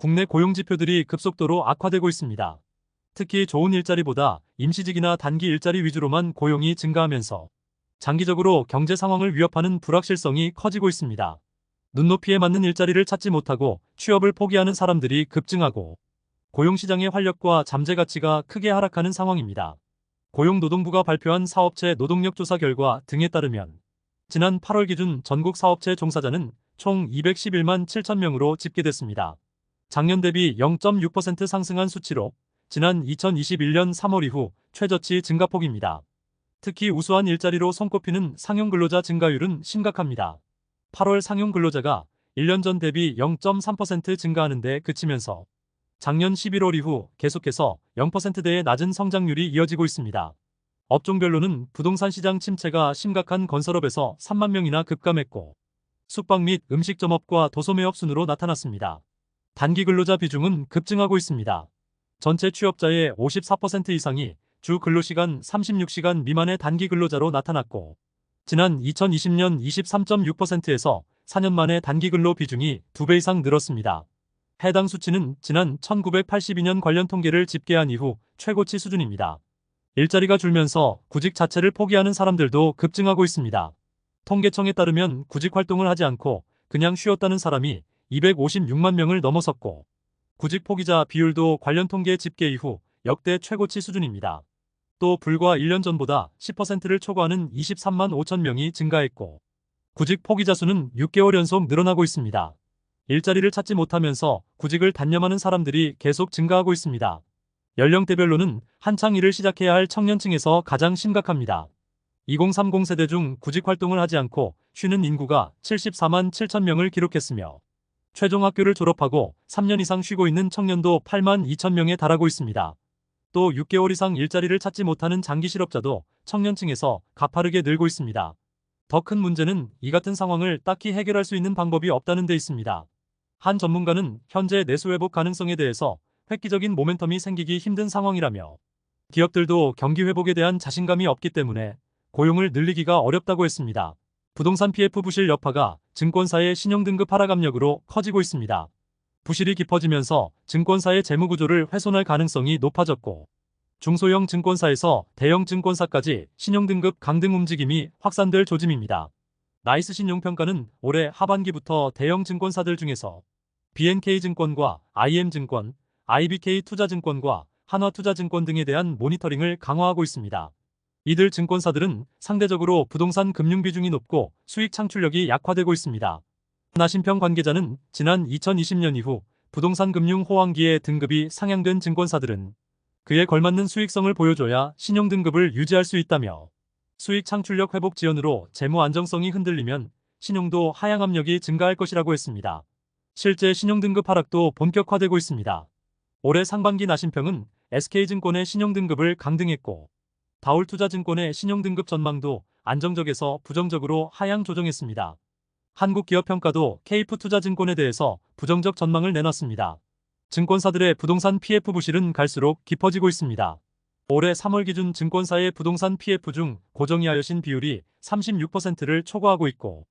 국내 고용 지표들이 급속도로 악화되고 있습니다. 특히 좋은 일자리보다 임시직이나 단기 일자리 위주로만 고용이 증가하면서 장기적으로 경제 상황을 위협하는 불확실성이 커지고 있습니다. 눈높이에 맞는 일자리를 찾지 못하고 취업을 포기하는 사람들이 급증하고 고용시장의 활력과 잠재 가치가 크게 하락하는 상황입니다. 고용노동부가 발표한 사업체 노동력 조사 결과 등에 따르면 지난 8월 기준 전국 사업체 종사자는 총 211만 7천 명으로 집계됐습니다. 작년 대비 0.6% 상승한 수치로 지난 2021년 3월 이후 최저치 증가폭입니다. 특히 우수한 일자리로 손꼽히는 상용 근로자 증가율은 심각합니다. 8월 상용 근로자가 1년 전 대비 0.3% 증가하는 데 그치면서 작년 11월 이후 계속해서 0%대의 낮은 성장률이 이어지고 있습니다. 업종별로는 부동산 시장 침체가 심각한 건설업에서 3만 명이나 급감했고 숙박 및 음식점업과 도소매업 순으로 나타났습니다. 단기 근로자 비중은 급증하고 있습니다. 전체 취업자의 54% 이상이 주 근로시간 36시간 미만의 단기 근로자로 나타났고 지난 2020년 23.6%에서 4년 만에 단기 근로 비중이 2배 이상 늘었습니다. 해당 수치는 지난 1982년 관련 통계를 집계한 이후 최고치 수준입니다. 일자리가 줄면서 구직 자체를 포기하는 사람들도 급증하고 있습니다. 통계청에 따르면 구직 활동을 하지 않고 그냥 쉬었다는 사람이 256만 명을 넘어섰고 구직 포기자 비율도 관련 통계 집계 이후 역대 최고치 수준입니다. 또 불과 1년 전보다 10%를 초과하는 23만 5천 명이 증가했고 구직 포기자 수는 6개월 연속 늘어나고 있습니다. 일자리를 찾지 못하면서 구직을 단념하는 사람들이 계속 증가하고 있습니다. 연령대별로는 한창 일을 시작해야 할 청년층에서 가장 심각합니다. 2030 세대 중 구직 활동을 하지 않고 쉬는 인구가 74만 7천 명을 기록했으며 최종 학교를 졸업하고 3년 이상 쉬고 있는 청년도 8만 2천 명에 달하고 있습니다. 또 6개월 이상 일자리를 찾지 못하는 장기 실업자도 청년층에서 가파르게 늘고 있습니다. 더 큰 문제는 이 같은 상황을 딱히 해결할 수 있는 방법이 없다는 데 있습니다. 한 전문가는 현재 내수 회복 가능성에 대해서 획기적인 모멘텀이 생기기 힘든 상황이라며 기업들도 경기 회복에 대한 자신감이 없기 때문에 고용을 늘리기가 어렵다고 했습니다. 부동산 PF 부실 여파가 증권사의 신용등급 하락 압력으로 커지고 있습니다. 부실이 깊어지면서 증권사의 재무구조를 훼손할 가능성이 높아졌고 중소형 증권사에서 대형 증권사까지 신용등급 강등 움직임이 확산될 조짐입니다. 나이스 신용평가는 올해 하반기부터 대형 증권사들 중에서 BNK증권과 IM증권, IBK투자증권과 한화투자증권 등에 대한 모니터링을 강화하고 있습니다. 이들 증권사들은 상대적으로 부동산 금융 비중이 높고 수익 창출력이 약화되고 있습니다. 나신평 관계자는 지난 2020년 이후 부동산 금융 호황기에 등급이 상향된 증권사들은 그에 걸맞는 수익성을 보여줘야 신용등급을 유지할 수 있다며 수익 창출력 회복 지연으로 재무 안정성이 흔들리면 신용도 하향 압력이 증가할 것이라고 했습니다. 실제 신용등급 하락도 본격화되고 있습니다. 올해 상반기 나신평은 SK증권의 신용등급을 강등했고 다올투자증권의 신용등급 전망도 안정적에서 부정적으로 하향 조정했습니다. 한국기업평가도 KF투자증권에 대해서 부정적 전망을 내놨습니다. 증권사들의 부동산 PF 부실은 갈수록 깊어지고 있습니다. 올해 3월 기준 증권사의 부동산 PF 중 고정이하여신 비율이 36%를 초과하고 있고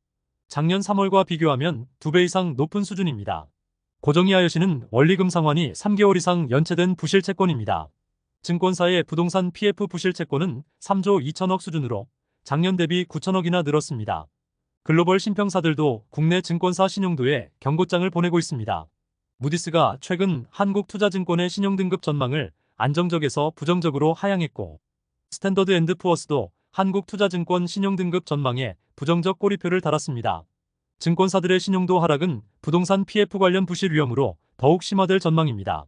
작년 3월과 비교하면 2배 이상 높은 수준입니다. 고정이하여신은 원리금 상환이 3개월 이상 연체된 부실 채권입니다. 증권사의 부동산 PF 부실 채권은 3조 2천억 수준으로 작년 대비 9천억이나 늘었습니다. 글로벌 신평사들도 국내 증권사 신용도에 경고장을 보내고 있습니다. 무디스가 최근 한국투자증권의 신용등급 전망을 안정적에서 부정적으로 하향했고 스탠더드앤드푸어스도 한국투자증권 신용등급 전망에 부정적 꼬리표를 달았습니다. 증권사들의 신용도 하락은 부동산 PF 관련 부실 위험으로 더욱 심화될 전망입니다.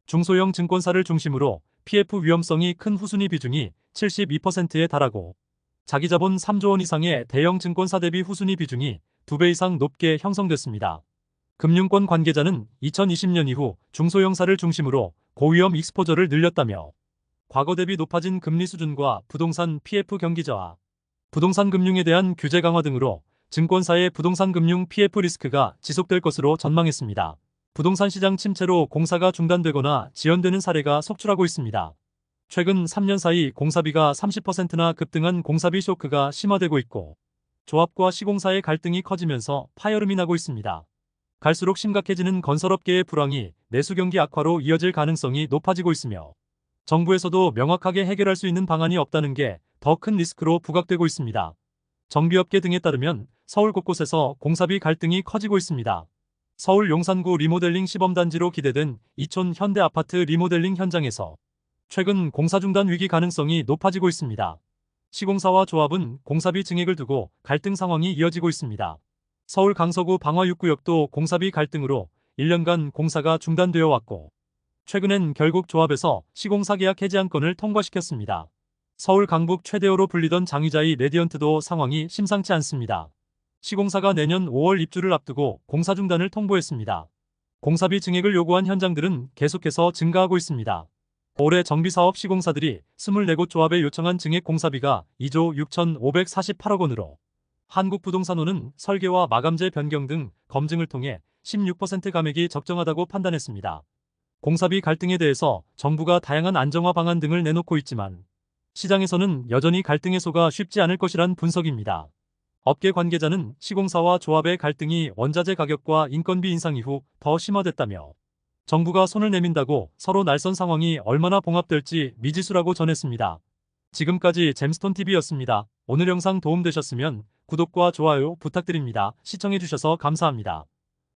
중소형 증권사를 중심으로 PF 위험성이 큰 후순위 비중이 72%에 달하고 자기자본 3조 원 이상의 대형 증권사 대비 후순위 비중이 2배 이상 높게 형성됐습니다. 금융권 관계자는 2020년 이후 중소형사를 중심으로 고위험 익스포저를 늘렸다며 과거 대비 높아진 금리 수준과 부동산 PF 경기 저하, 부동산 금융에 대한 규제 강화 등으로 증권사의 부동산 금융 PF 리스크가 지속될 것으로 전망했습니다. 부동산 시장 침체로 공사가 중단되거나 지연되는 사례가 속출하고 있습니다. 최근 3년 사이 공사비가 30%나 급등한 공사비 쇼크가 심화되고 있고 조합과 시공사의 갈등이 커지면서 파열음이 나고 있습니다. 갈수록 심각해지는 건설업계의 불황이 내수 경기 악화로 이어질 가능성이 높아지고 있으며 정부에서도 명확하게 해결할 수 있는 방안이 없다는 게 더 큰 리스크로 부각되고 있습니다. 정비업계 등에 따르면 서울 곳곳에서 공사비 갈등이 커지고 있습니다. 서울 용산구 리모델링 시범단지로 기대된 이촌 현대아파트 리모델링 현장에서 최근 공사 중단 위기 가능성이 높아지고 있습니다. 시공사와 조합은 공사비 증액을 두고 갈등 상황이 이어지고 있습니다. 서울 강서구 방화6구역도 공사비 갈등으로 1년간 공사가 중단되어 왔고 최근엔 결국 조합에서 시공사 계약 해지 안건을 통과시켰습니다. 서울 강북 최대호로 불리던 장위자이 레디언트도 상황이 심상치 않습니다. 시공사가 내년 5월 입주를 앞두고 공사 중단을 통보했습니다. 공사비 증액을 요구한 현장들은 계속해서 증가하고 있습니다. 올해 정비사업 시공사들이 24곳 조합에 요청한 증액 공사비가 2조 6,548억 원으로 한국부동산원은 설계와 마감재 변경 등 검증을 통해 16% 감액이 적정하다고 판단했습니다. 공사비 갈등에 대해서 정부가 다양한 안정화 방안 등을 내놓고 있지만 시장에서는 여전히 갈등 해소가 쉽지 않을 것이란 분석입니다. 업계 관계자는 시공사와 조합의 갈등이 원자재 가격과 인건비 인상 이후 더 심화됐다며 정부가 손을 내민다고 서로 날선 상황이 얼마나 봉합될지 미지수라고 전했습니다. 지금까지 잼스톤TV였습니다. 오늘 영상 도움되셨으면 구독과 좋아요 부탁드립니다. 시청해주셔서 감사합니다.